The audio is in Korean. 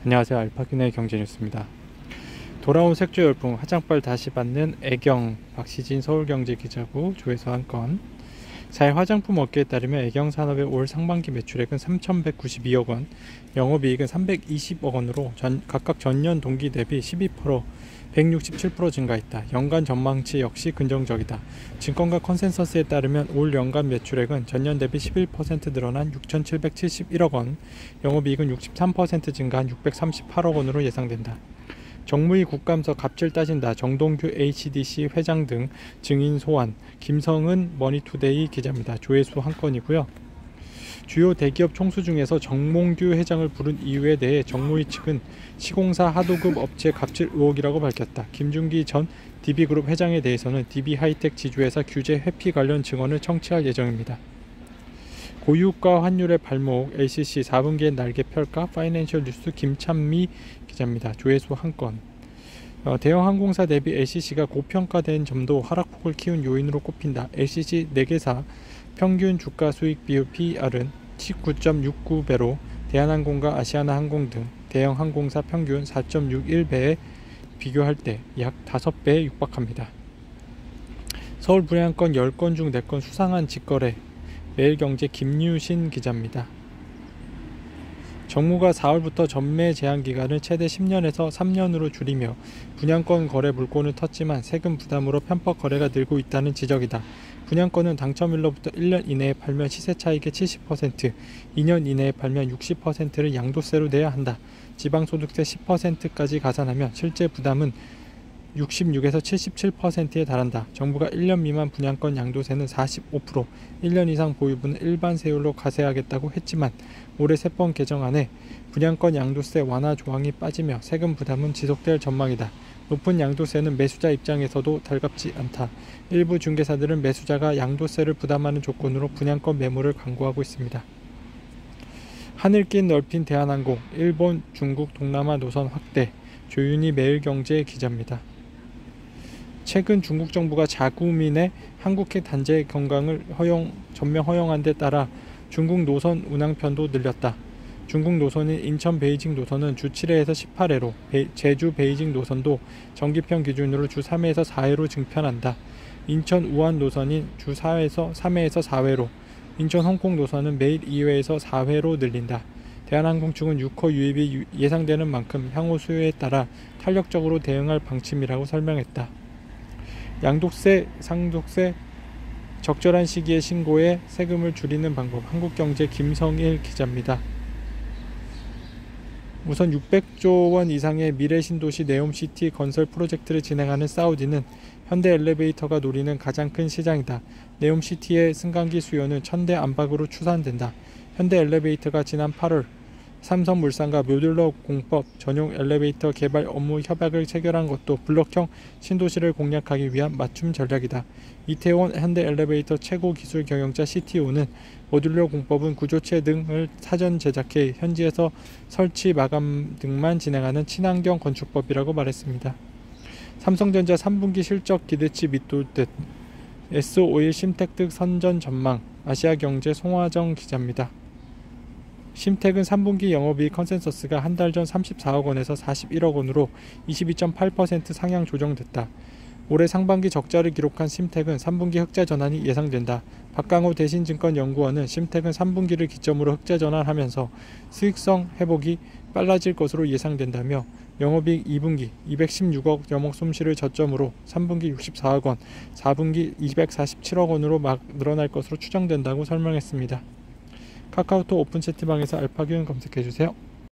안녕하세요. 알파균의 경제뉴스입니다. 돌아온 색조 열풍, 화장빨 다시 받는 애경, 박시진 서울경제기자부 조회수 한 건. 사 화장품 업계에 따르면 애경 산업의 올 상반기 매출액은 3,192억 원, 영업이익은 320억 원으로 각각 전년 동기 대비 12%, 167% 증가했다. 연간 전망치 역시 긍정적이다. 증권가 컨센서스에 따르면 올 연간 매출액은 전년 대비 11% 늘어난 6,771억 원, 영업이익은 63% 증가한 638억 원으로 예상된다. 정무위 국감서 갑질 따진다. 정동규 HDC 회장 등 증인 소환. 김성은 머니투데이 기자입니다. 조회수 한 건이고요. 주요 대기업 총수 중에서 정몽규 회장을 부른 이유에 대해 정무위 측은 시공사 하도급 업체 갑질 의혹이라고 밝혔다. 김준기 전 DB그룹 회장에 대해서는 DB하이텍 지주회사 규제 회피 관련 증언을 청취할 예정입니다. 고유가 환율의 발목, LCC 4분기의 날개 펼까? 파이낸셜 뉴스 김찬미 기자입니다. 조회수 한 건. 대형 항공사 대비 LCC가 고평가된 점도 하락폭을 키운 요인으로 꼽힌다. LCC 4개사 평균 주가 수익 비율 PER은 19.69배로 대한항공과 아시아나항공 등 대형 항공사 평균 4.61배에 비교할 때 약 5배에 육박합니다. 서울 분양권 10건 중 4건 수상한 직거래. 매일경제 김유신 기자입니다. 정무가 4월부터 전매 제한 기간을 최대 10년에서 3년으로 줄이며 분양권 거래 물꼬는 텄지만 세금 부담으로 편법 거래가 늘고 있다는 지적이다. 분양권은 당첨일로부터 1년 이내에 팔면 시세 차익의 70%, 2년 이내에 팔면 60%를 양도세로 내야 한다. 지방소득세 10%까지 가산하면 실제 부담은 66에서 77%에 달한다. 정부가 1년 미만 분양권 양도세는 45%, 1년 이상 보유분은 일반 세율로 과세하겠다고 했지만 올해 세법 개정안에 분양권 양도세 완화 조항이 빠지며 세금 부담은 지속될 전망이다. 높은 양도세는 매수자 입장에서도 달갑지 않다. 일부 중개사들은 매수자가 양도세를 부담하는 조건으로 분양권 매물을 광고하고 있습니다. 하늘길 넓힌 대한항공, 일본, 중국, 동남아 노선 확대. 조윤희 매일경제 기자입니다. 최근 중국 정부가 자국민의 한국행 단체 관광을 전면 허용한 데 따라 중국 노선 운항편도 늘렸다. 중국 노선인 인천 베이징 노선은 주 7회에서 18회로, 제주 베이징 노선도 정기편 기준으로 주 3회에서 4회로 증편한다. 인천 우한 노선인 주 4회에서 3회에서 4회로, 인천 홍콩 노선은 매일 2회에서 4회로 늘린다. 대한항공 측은 6호 유입이 예상되는 만큼 향후 수요에 따라 탄력적으로 대응할 방침이라고 설명했다. 양도세, 상속세 적절한 시기에 신고해 세금을 줄이는 방법. 한국경제 김성일 기자입니다. 우선 600조 원 이상의 미래 신도시 네옴시티 건설 프로젝트를 진행하는 사우디는 현대엘리베이터가 노리는 가장 큰 시장이다. 네옴시티의 승강기 수요는 1000대 안팎으로 추산된다. 현대엘리베이터가 지난 8월 삼성물산과 모듈러 공법 전용 엘리베이터 개발 업무 협약을 체결한 것도 블록형 신도시를 공략하기 위한 맞춤 전략이다. 이태원 현대엘리베이터 최고 기술 경영자 CTO는 모듈러 공법은 구조체 등을 사전 제작해 현지에서 설치 마감 등만 진행하는 친환경 건축법이라고 말했습니다. 삼성전자 3분기 실적 기대치 밑돌 듯. S-오일 심텍 선전 전망. 아시아경제 송화정 기자입니다. 심텍은 3분기 영업이익 컨센서스가 한 달 전 34억 원에서 41억 원으로 22.8% 상향 조정됐다. 올해 상반기 적자를 기록한 심텍은 3분기 흑자 전환이 예상된다. 박강호 대신증권연구원은 심텍은 3분기를 기점으로 흑자 전환하면서 수익성 회복이 빨라질 것으로 예상된다며 영업이익 2분기 216억 영업 솜씨를 저점으로 3분기 64억 원, 4분기 247억 원으로 늘어날 것으로 추정된다고 설명했습니다. 카카오톡 오픈 채팅방에서 알파균 검색해주세요.